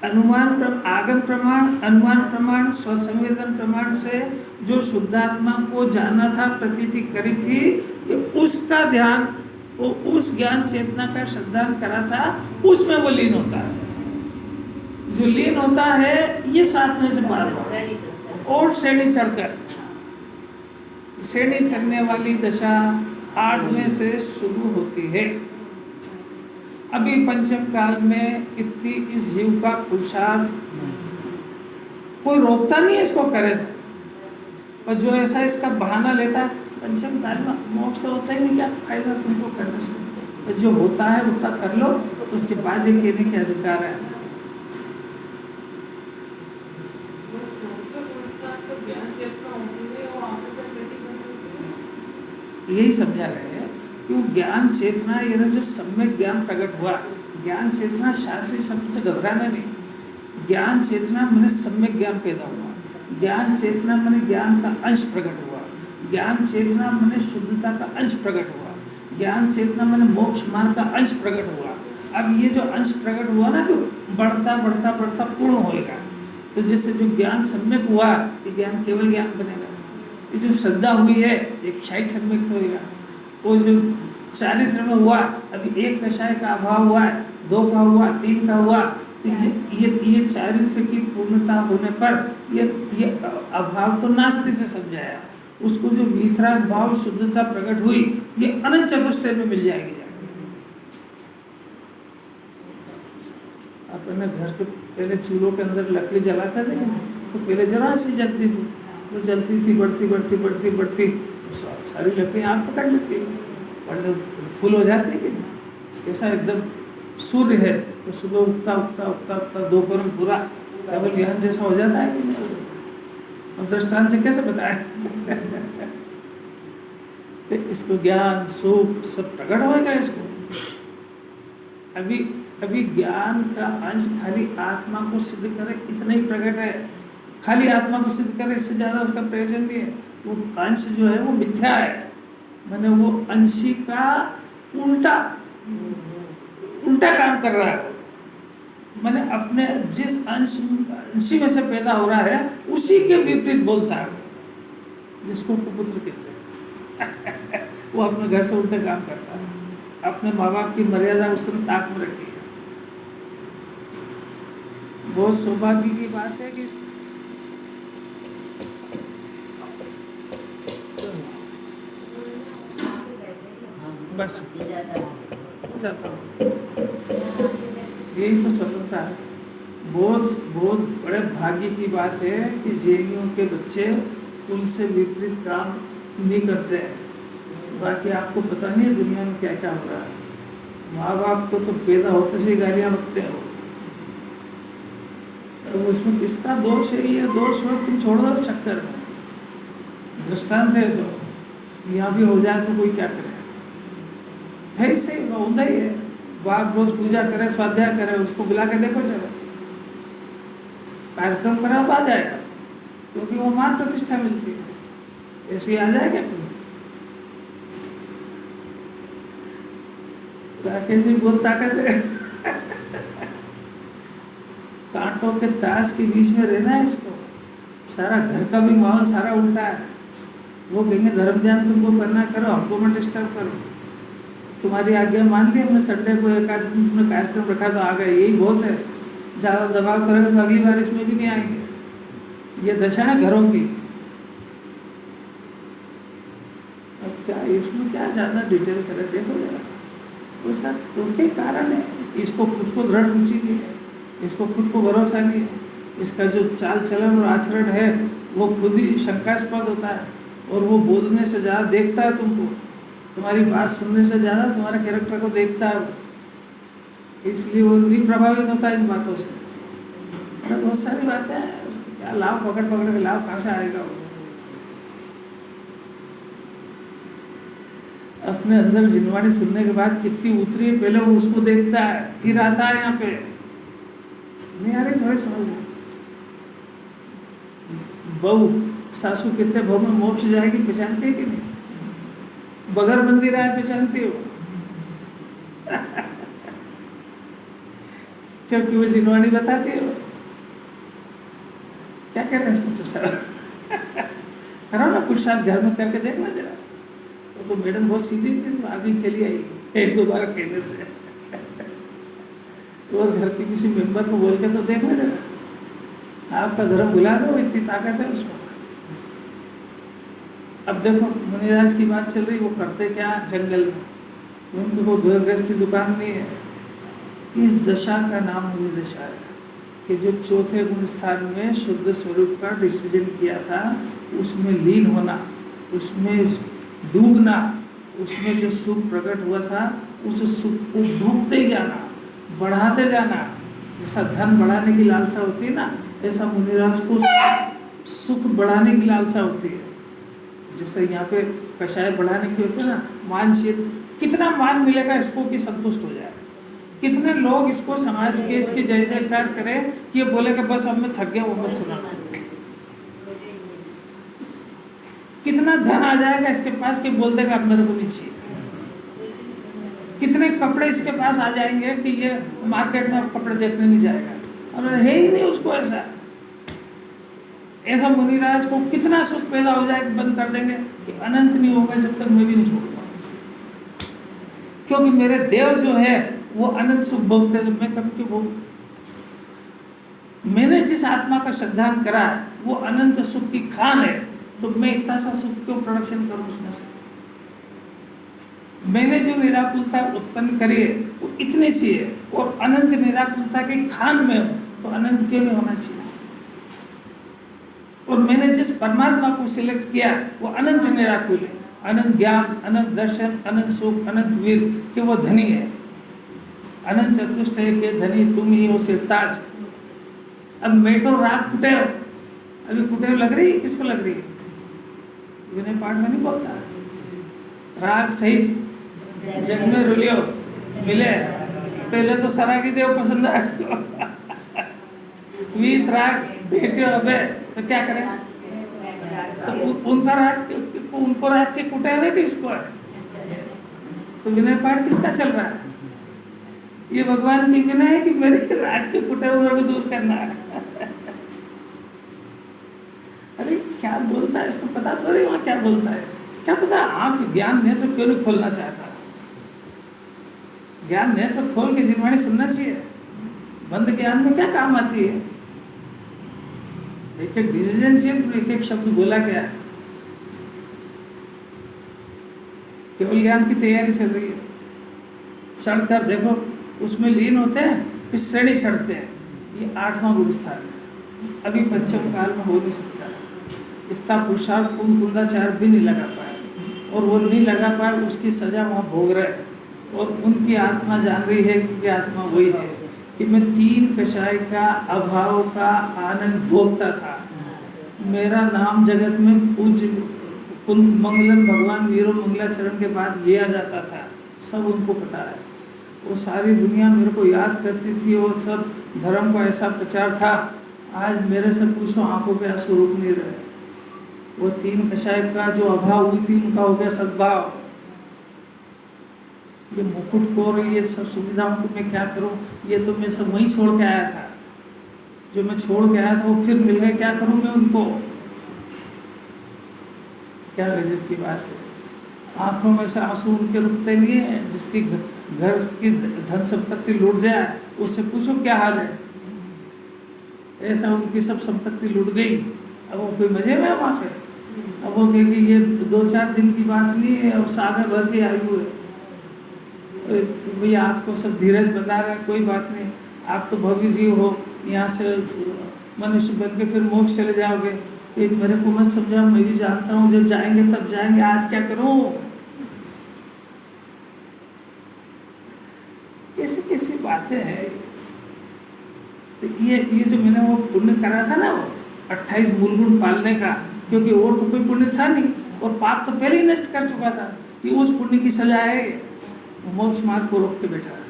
अनुमान आगम प्रमाण, अनुमान प्रमाण, स्वसंवेदन प्रमाण से जो शुद्धात्मा को जाना था, प्रतीति करी थी, ये उसका ध्यान, वो उस ज्ञान चेतना का सिद्धांत करा था, उसमें वो लीन होता है। जो लीन होता है ये 7वें से 12वें और श्रेणी चढ़कर, श्रेणी चढ़ने वाली दशा 8वें से शुरू होती है। अभी पंचम काल में इतनी इस जीव का पुरुषार्थ कोई रोकता नहीं है इसको करे, और जो ऐसा इसका बहाना लेता है पंचम काल में मोक्ष तो होता ही नहीं, क्या फायदा तुमको करने से, और जो होता है उतना कर लो, उसके बाद ये कहने के अधिकार है। यही समझा रहे हैं कि वो ज्ञान चेतना, यानी जो सम्यक ज्ञान प्रकट हुआ, ज्ञान चेतना शास्त्रीय शब्द से घबराना नहीं, ज्ञान चेतना मैंने सम्यक ज्ञान पैदा हुआ, ज्ञान चेतना मैंने ज्ञान का अंश प्रकट हुआ, ज्ञान चेतना मैंने शुद्धता का अंश प्रकट हुआ, ज्ञान चेतना मैंने मोक्ष मार्ग का अंश प्रकट हुआ। अब ये जो अंश प्रकट हुआ ना, तो बढ़ता बढ़ता बढ़ता पूर्ण होएगा। तो जैसे जो ज्ञान सम्यक हुआ, ये ज्ञान केवल ज्ञान बनेगा। ये जो श्रद्धा हुई है एक क्षयिक सम्यक होएगा, वो जो चारित्र में हुआ, अभी एक विषय का अभाव हुआ है, 2 का हुआ, 3 का हुआ, तो ये चारित्र की पूर्णता होने पर ये अभाव तो नास्ति से समझाया, उसको जो वितराग भाव शुद्धता प्रकट हुई ये अनंत चतुष्टय में मिल जाएगी जाके। अपने घर के पहले चूल्हों के अंदर लकड़ी जलाता थे तो पहले जरा सी जलती थी, वो जलती थी, बढ़ती बढ़ती बढ़ती बढ़ती सारी लकड़ी आग पकड़ लेती है और फूल हो जाती है कि नहीं। ऐसा एकदम सूर्य है तो सुबह उगता उगता उगता उगता दोपहर में पूरा केवल ज्ञान जैसा हो जाता है कि नहीं। और दृष्टांत से कैसे बताए तो इसको ज्ञान सुख सब प्रकट होगा इसको। अभी ज्ञान का अंश खाली आत्मा को सिद्ध करे इतना ही प्रकट है, खाली आत्मा को सिद्ध करे इससे ज़्यादा उसका प्रयोजन नहीं है। वो अंश जो है वो मिथ्या है, माने वो अंशी का उल्टा काम कर रहा है, माने अपने जिस अंशी में से पैदा हो रहा है उसी के विपरीत बोलता है, जिसको कुपुत्र कहते हैं वो अपने घर से उल्टे काम करता है, अपने माँ बाप की मर्यादा उसने ताक में रखी है। बहुत सौभाग्य की बात है कि बस जाता हूँ, यही तो स्वतंत्रता है। बहुत बड़े भाग्य की बात है कि जेएनयू के बच्चे कुल से विपरीत काम नहीं करते हैं। बाकी आपको पता नहीं है दुनिया में क्या क्या हो रहा है। माँ बाप को तो पैदा होते से गालियाँ बकते हैं, तो उसमें किसका दोष है? ये दोष हो तुम छोड़ दो चक्कर में। दृष्टांत है तो यहाँ भी हो जाए तो कोई क्या करे, है इसे होना ही है। बाप रोज पूजा करे, स्वाध्याय करे, उसको बुला के देखो चलो कार्यक्रम करा तो आ जाएगा, क्योंकि वो मान प्रतिष्ठा मिलती है। ऐसे ही आ जाएगा राकेश जी बहुत ताकत है कांटों के ताश के बीच में रहना है इसको। सारा घर का भी माहौल सारा उल्टा है। वो कहेंगे धर्म ध्यान तुमको करना करो, हमको मत डिस्टर्ब करो। तुम्हारी आज्ञा मान ली हमने, संडे को एक आदमी तुमने कार्यक्रम रखा तो आ गए, यही बहुत है। ज़्यादा दबाव करेंगे तो अगली बार इसमें भी नहीं आएंगे। ये दशा है घरों की। अब क्या इसमें क्या ज़्यादा डिटेल करें, देखो जरा उसका उसके कारण है। इसको खुद को दृढ़ रुचि नहीं है, इसको खुद को भरोसा नहीं है, इसका जो चाल चलन और आचरण है वो खुद ही शंकास्पद होता है। और वो बोलने से ज़्यादा देखता है तुमको, तुम्हारी बात सुनने से ज़्यादा तुम्हारे कैरेक्टर को देखता है, इसलिए वो नहीं प्रभावित होता इन बातों से। बहुत सारी बातें हैं, क्या लाभ पकड़ के लाभ कहाँ से आएगा वो। अपने अंदर जिनवाणी सुनने के बाद कितनी उतरी है, पहले वो उसको देखता है फिर आता है यहाँ पे। नहीं आ रही थोड़ी समझ में। बहू सासू कितने भाव में मोक्ष जाएगी पहचानते है कि नहीं? बगैर बंदी राय पहचानती हो क्योंकि वो जिनवाणी बताती हो। क्या कह रहे हैं इसको तो सर करो ना पुरुषार्थ घर में करके देखना जरा। तो मैडम बहुत सीधी थी, तो आगे चली आई 1-2 बार कहने से और घर के किसी मेंबर को बोल के तो देखना जरा, आपका धर्म भुला दो, इतनी ताकत है उसमें। अब देखो मुनिराज की बात चल रही, वो करते क्या जंगल में, उनको वो गृहस्थी दुकान नहीं है। इस दशा का नाम मुनि दशा है कि जो चौथे गुण स्थान में शुद्ध स्वरूप का डिसीजन किया था, उसमें लीन होना, उसमें डूबना, उसमें जो सुख प्रकट हुआ था उस सुख को भोगते ही जाना, बढ़ाते जाना। जैसा धन बढ़ाने की लालसा होती है ना, ऐसा मुनिराज को सुख बढ़ाने की लालसा होती है। जैसे यहाँ पे कषाय बढ़ाने की होती है ना, मान चाहिए, कितना मान मिलेगा इसको कि संतुष्ट हो जाए। कितने लोग इसको समाज के इसकी जय जयकार करें कि ये बोले कि बस अब मैं थक गया, वो मत सुनाना। कितना धन आ जाएगा इसके पास कि बोल देगा अब मेरे को नहीं चाहिए। कितने कपड़े इसके पास आ जाएंगे कि ये मार्केट में कपड़े देखने नहीं जाएगा, और है ही नहीं उसको ऐसा। ऐसा मुनिराज को कितना सुख पैदा हो जाए कि बंद कर देंगे कि अनंत नहीं होगा जब तक मैं भी नहीं छोड़ूंगा। क्योंकि मेरे देव जो है वो अनंत सुख भोगते हैं, मैं कभी क्यों भोगूं? मैंने जिस आत्मा का श्रद्धान करा वो अनंत सुख की खान है, तो मैं इतना सा सुख क्यों प्रोडक्शन करूं उसमें से? मैंने जो निराकुलता उत्पन्न करी है वो इतनी सी है, और अनंत निराकुलता के खान में हूं, तो अनंत क्यों नहीं होना चाहिए? और मैंने जिस परमात्मा को सिलेक्ट किया वो अनंत निराकुल है, अनंत ज्ञान, अनंत दर्शन, अनंत सुख, अनंत वीर, कि वो धनी है, अनंत चतुष्टय के धनी तुम ही हो सिरताज। अब मेटो राग कुटेव, अभी कुटेव लग रही है, किसको लग रही है? विनय पाठ में नहीं बोलता, राग सहित जग में रुलियो मिले, पहले तो सरागी देव पसंद है इसको वीत राग बेटे अबे, तो क्या करें? तो उनका राग, उनको राग के कुटे हुए किसको है? तो विनय पाठ किसका चल रहा है? ये भगवान की विनय है कि मेरे राग के कुटे हुए को दूर करना है अरे क्या बोलता है, इसको पता थोड़ी वहाँ क्या बोलता है, क्या पता आंख ज्ञान नेत्र क्यों नहीं खोलना चाहता? ज्ञान नेत्र खोल के जिनवाणी सुनना चाहिए, बंद ज्ञान में क्या काम आती है? एक एक डिसीजन चाहिए, तो एक एक शब्द बोला क्या है? केवल ज्ञान की तैयारी चल रही है, चढ़कर देखो उसमें लीन होते हैं, फिर श्रेणी चढ़ते हैं, ये 8वां गुरु स्थान है, अभी पंचम काल में हो नहीं सकता। इतना पुरुषार्थ कुंदाचार्य भी नहीं लगा पाया, और वो नहीं लगा पाया, उसकी सजा वहाँ भोग रहे, और उनकी आत्मा जान रही है कि आत्मा वही है कि मैं 3 कषाय का अभाव का आनंद भोगता था। मेरा नाम जगत में पूज्य मंगलम भगवान वीरो मंगलाचरण के बाद लिया जाता था, सब उनको पता है। वो सारी दुनिया मेरे को याद करती थी, और सब धर्म का ऐसा प्रचार था। आज मेरे से पूछो, आंखों के आंसू रुक नहीं रहे। वो 3 कषाय का जो अभाव हुई थी, उनका हो गया सद्भाव। ये मुकुट को और ये सब सुविधाओं को मैं क्या करूं? ये तो मैं सब वहीं छोड़ के आया था, जो मैं छोड़ के आया था वो फिर मिल गए, क्या करूं मैं उनको? क्या गजब की बात है। आंखों में से आंसू उनके रुकते नहीं है। जिसकी घर की धन संपत्ति लूट जाए उससे पूछो क्या हाल है। ऐसा उनकी सब संपत्ति लूट गई, अब वो कोई मजे में है वहाँ से? अब वो कहेगी ये 2-4 दिन की बात नहीं है, और सागर भर की आयु है। भैया आपको सब धीरज बता रहे हैं, कोई बात नहीं, आप तो भव्य जीव हो, यहाँ से मनुष्य बन के फिर मोक्ष चले जाओगे। ये मेरे को मत समझाओ, मैं भी जानता हूँ जब जाएंगे तब जाएंगे, आज क्या करूँ? कैसी कैसी बातें हैं। तो ये जो मैंने वो पुण्य करा था ना, वो 28 मूल गुण पालने का, क्योंकि और तो कोई पुण्य था नहीं, और पाप तो पहले ही नष्ट कर चुका था, कि उस पुण्य की सजा है मोक्ष मार्ग को रोक के बैठा है।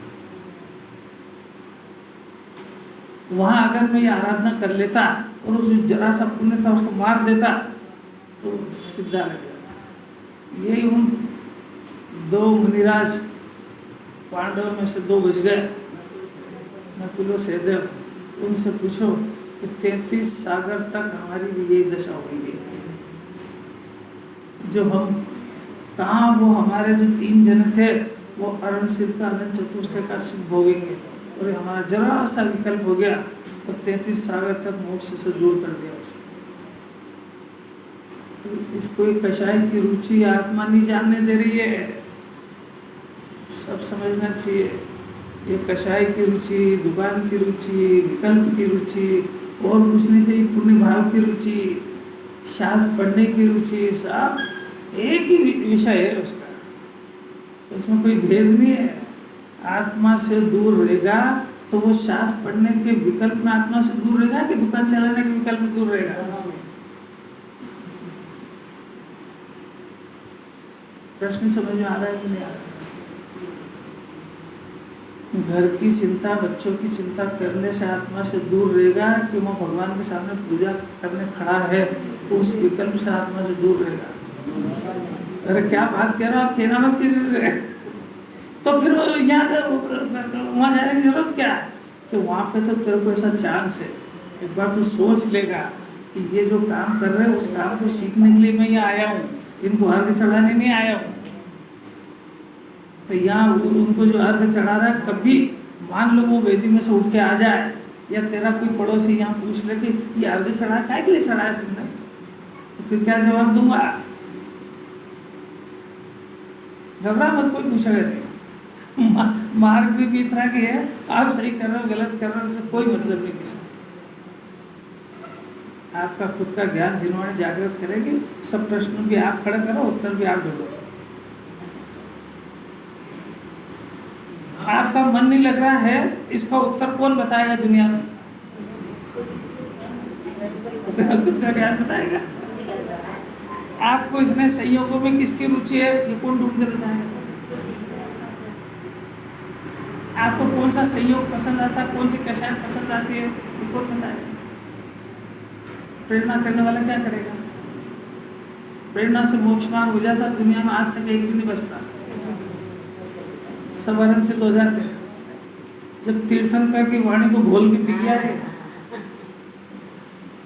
वहां अगर मैं ये आराधना कर लेता और उस जरा सा पुण्य था उसको मार देता तो सीधा लग जाता। यही उन 2 मुनिराज पांडव में से 2 बच गए, नकुल और सहदेव। उनसे पूछो कि 33 सागर तक हमारी भी यही दशा होगी। जो हम कहाँ, वो हमारे जो 3 जन थे वो अरण सिद्ध का अनंत चतुष्टय का सुख भोगेंगे, और हमारा जरा सा विकल्प हो गया तो 33 सागर तक मोक्ष से दूर कर दिया उसको। इसको एक कषाय की रुचि आत्मा नहीं जानने दे रही है, सब समझना चाहिए। ये कषाय की रुचि, दुकान की रुचि, विकल्प की रुचि, और कुछ नहीं थी, पुण्य भाव की रुचि, शास्त्र पढ़ने की रुचि, सब एक ही विषय है उसका, इसमें कोई भेद नहीं है। आत्मा से दूर रहेगा तो वो शास्त्र पढ़ने के विकल्प में आत्मा से दूर रहेगा, कि दुकान चलाने के विकल्प में दूर रहेगा? प्रश्न समझ में आ रहा है कि नहीं आ रहा? घर की चिंता, बच्चों की चिंता करने से आत्मा से दूर रहेगा, कि वो भगवान के सामने पूजा करने खड़ा है तो उस विकल्प से आत्मा से दूर रहेगा? अरे क्या बात कह रहे हो आप, कहना मत किसी से। तो फिर यहाँ वहाँ जाने की जरूरत क्या है? कि वहाँ पे तो तेरे को ऐसा चांस है, एक बार तू सोच लेगा कि ये जो काम कर रहे हैं उस काम को सीखने के लिए मैं यहाँ आया हूँ, इनको आगे चढ़ाने नहीं आया हूँ। तो यहाँ उनको जो अर्घ चढ़ा रहा है, कभी मान लो वो वेदी में से उठ के आ जाए, या तेरा कोई पड़ोसी यहाँ पूछ ले कि ये अर्घ चढ़ा काय के लिए चढ़ाया तुमने, तो फिर क्या जवाब दूंगा? घबरा मत, कोई पूछेगा नहीं। मार्ग भी बीत रहा कि है, आप सही कर रहे हो गलत कर रहे हो, उससे कोई मतलब नहीं किसी। आपका खुद का ज्ञान जिन्होंने जागृत करेगी, सब प्रश्नों भी आप खड़े करो, उत्तर भी आप ढूंढो। आपका मन नहीं लग रहा है, इसका उत्तर कौन बताएगा दुनिया में? खुद का ज्ञान बताएगा। आपको इतने संयोगों में किसकी रुचि है, ये कौन ढूंढ के बताएगा? आपको कौन सा संयोग पसंद आता है, कौन सी कषाय पसंद आती है, ये कौन बताएगा? प्रेरणा करने वाला क्या करेगा? प्रेरणा से मोक्षमान हो जाता, दुनिया में आज तक एक भी नहीं बचता, सब आरंचित हो जाते हैं। जब तीर्थंकर की वाणी को घोल के पी गया है,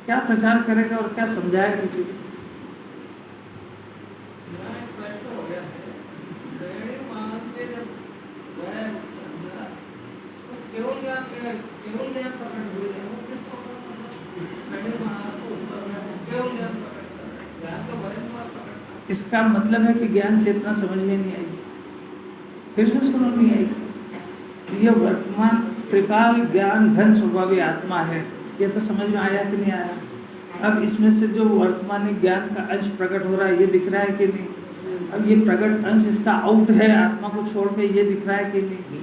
क्या प्रचार करेगा और क्या समझाएगा किसी को? इसका मतलब है कि ज्ञान चेतना समझ में नहीं आई, फिर से सुनो, नहीं आई। ये वर्तमान त्रिकाल ज्ञान घन स्वभावी आत्मा है, ये तो समझ में आया कि नहीं आया? अब इसमें से जो वर्तमान ज्ञान का अंश प्रकट हो रहा है, ये दिख रहा है कि नहीं? अब ये प्रकट अंश इसका आउट है, आत्मा को छोड़ के, ये दिख रहा है कि नहीं?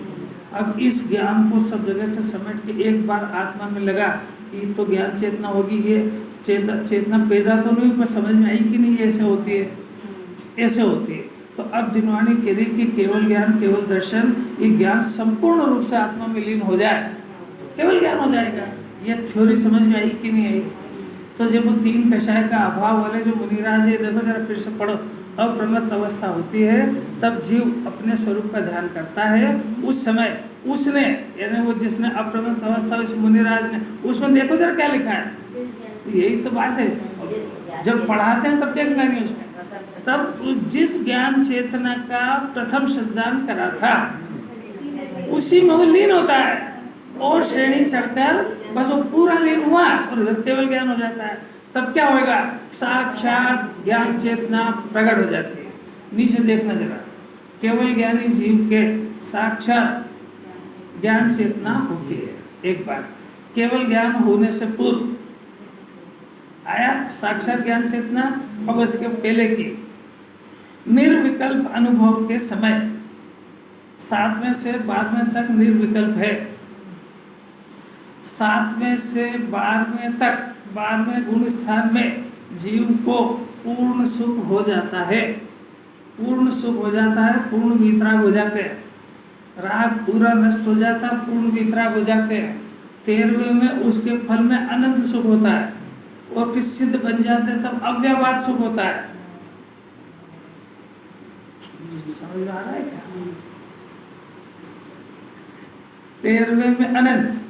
अब इस ज्ञान को सब जगह से समेट के एक बार आत्मा में लगा कि तो ज्ञान चेतना होगी, ये चेतना पैदा तो नहीं, पर समझ में आई कि नहीं ऐसे होती है, ऐसे होती है। तो अब जिनवाणी कह रही कि केवल ज्ञान, केवल दर्शन, ये ज्ञान संपूर्ण रूप से आत्मा में लीन हो जाए तो केवल ज्ञान हो जाएगा। ये थ्योरी समझ में आई कि नहीं आई? तो जब वो तीन कषाय का अभाव वाले जो मुनिराज है, देखो जरा फिर से पढ़ो, अप्रमत्त अवस्था होती है, तब जीव अपने स्वरूप का ध्यान करता है। उस समय उसने, यानी वो जिसने अप्रमत्त अवस्था, उस मुनिराज ने, उसमें देखो जरा क्या लिखा है, यही तो बात है। जब पढ़ाते हैं तब देख लेंगे उसमें, तब जिस ज्ञान चेतना का प्रथम श्रद्धान करा था उसी में वो लीन होता है, और श्रेणी चढ़कर बस वो पूरा लीन हुआ और इधर केवल ज्ञान हो जाता है। तब क्या होगा? साक्षात ज्ञान चेतना प्रकट हो जाती है। नीचे देखना जरा, केवल ज्ञानी जीव के साक्षात ज्ञान चेतना होती है। एक बार केवल ज्ञान होने से पूर्व आया साक्षात ज्ञान चेतना, अब इसके पहले की निर्विकल्प अनुभव के समय 7वें से 12वें तक निर्विकल्प है, 7वें से 12वें तक 12वें गुण स्थान में जीव को पूर्ण सुख हो जाता है, पूर्ण सुख हो जाता है, पूर्ण वितराग हो जाते हैं, राग पूरा नष्ट हो जाता है, पूर्ण वितराग हो जाते हैं। 13वें में उसके फल में अनंत सुख होता है, और फिर सिद्ध बन जाते हैं, तब अव्यवाद सुख होता है। समझ में आ रहा है क्या? 13वें में अनंत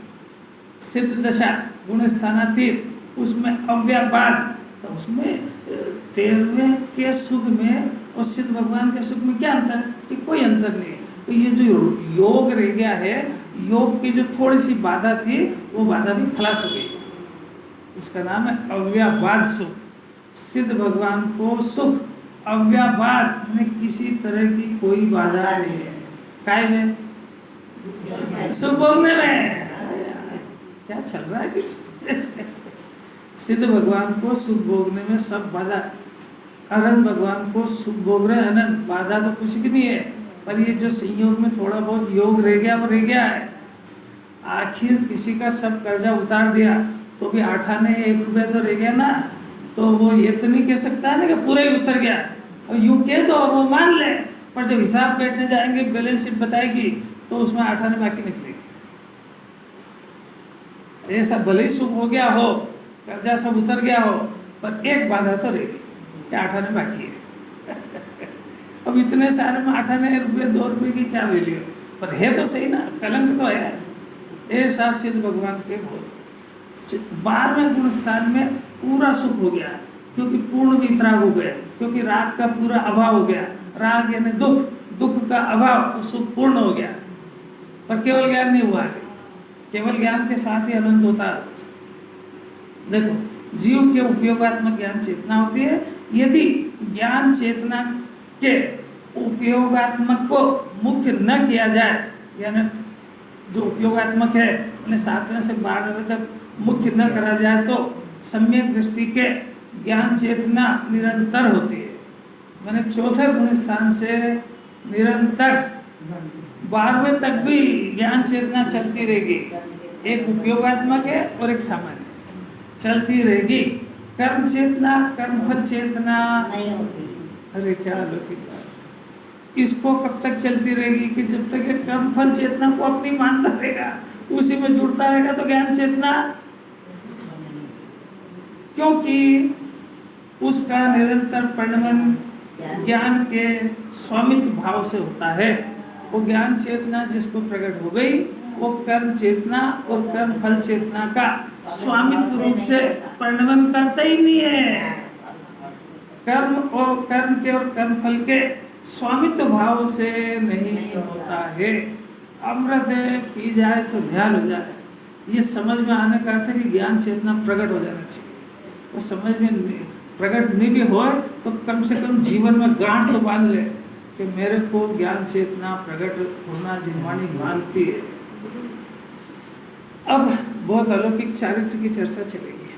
सिद्ध दशा गुण स्थानातीत, उसमें अव्यवाद, तो उसमें 13वें के सुख में और सिद्ध भगवान के सुख में क्या अंतर है? कि कोई अंतर नहीं है। तो ये जो योग रह गया है, योग की जो थोड़ी सी बाधा थी, वो बाधा भी खलास हो गई, उसका नाम है अव्यवाद सुख। सिद्ध भगवान को सुख अव्यवाद में किसी तरह की कोई बाधा नहीं है। काय में? सुख भोगने में। क्या चल रहा है कुछ? सिद्ध भगवान को सुख भोगने में सब बाधा, अनंत भगवान को सुख भोग रहे अनंत, बाधा तो कुछ भी नहीं है। पर ये जो संयोग में थोड़ा बहुत योग रह गया, वो रह गया है। आखिर किसी का सब कर्जा उतार दिया तो भी 8 आने 1 रुपये तो रह गया ना, तो वो ये तो नहीं कह सकता ना कि पूरा ही उतर गया, और यूँ कह दो और वो मान ले, पर जब हिसाब बैठने जाएंगे, बैलेंस शीट बताएगी, तो उसमें 8 आने बाकी निकलेगी। ऐसा भले ही सुख हो गया हो, कर्जा सब उतर गया हो, पर एक बाधा तो रहेगी, 8 आने बाकी है। अब इतने सारे में 8 आने रुपये 2 रुपये की क्या वैल्यू, पर है तो सही ना, कलंक तो है। ऐसा सिद्ध भगवान के बोध 12वें गुण स्थान में पूरा सुख हो गया, क्योंकि पूर्ण वितराग हो गया, क्योंकि राग का पूरा अभाव हो गया। राग यानी दुख, दुख का अभाव तो सुख पूर्ण हो गया, पर केवल ज्ञान नहीं हुआ है। केवल ज्ञान के साथ ही अनंत होता है। देखो, जीव के उपयोगात्मक ज्ञान चेतना होती है। यदि ज्ञान चेतना के उपयोगात्मक को मुख्य न किया जाए, यानी जो उपयोगात्मक है उन्हें 7वें से 12वें तक मुख्य न करा जाए, तो सम्यक दृष्टि के ज्ञान चेतना निरंतर होती है। मैंने चौथे गुण स्थान से निरंतर 12वें तक भी ज्ञान चेतना चलती रहेगी। एक उपयोगात्मक है और एक सामान्य, चलती रहेगी। कर्म चेतना, कर्मफल चेतना नहीं होती। अरे क्या अलौकिक बात। इसको कब तक चलती रहेगी कि जब तक ये कर्मफल चेतना को अपनी मानता रहेगा, उसी में जुड़ता रहेगा, तो ज्ञान चेतना, क्योंकि उसका निरंतर परिणमन ज्ञान के स्वामित्व भाव से होता है। वो ज्ञान चेतना जिसको प्रकट हो गई, वो कर्म चेतना और कर्म फल चेतना का स्वामित्व रूप से परिणमन करता ही नहीं है। कर्म और कर्म फल के स्वामित्व भाव से नहीं होता है। अमृत पी जाए तो ध्यान हो जाए, ये समझ में आने का अर्थ है कि ज्ञान चेतना प्रकट हो जाना चाहिए। वो समझ में प्रकट नहीं भी हो तो कम से कम जीवन में गांठ तो बांध ले कि मेरे को ज्ञान चेतना प्रकट होना जिनवाणी मानती है। अब बहुत अलौकिक चारित्र की चर्चा चलेगी।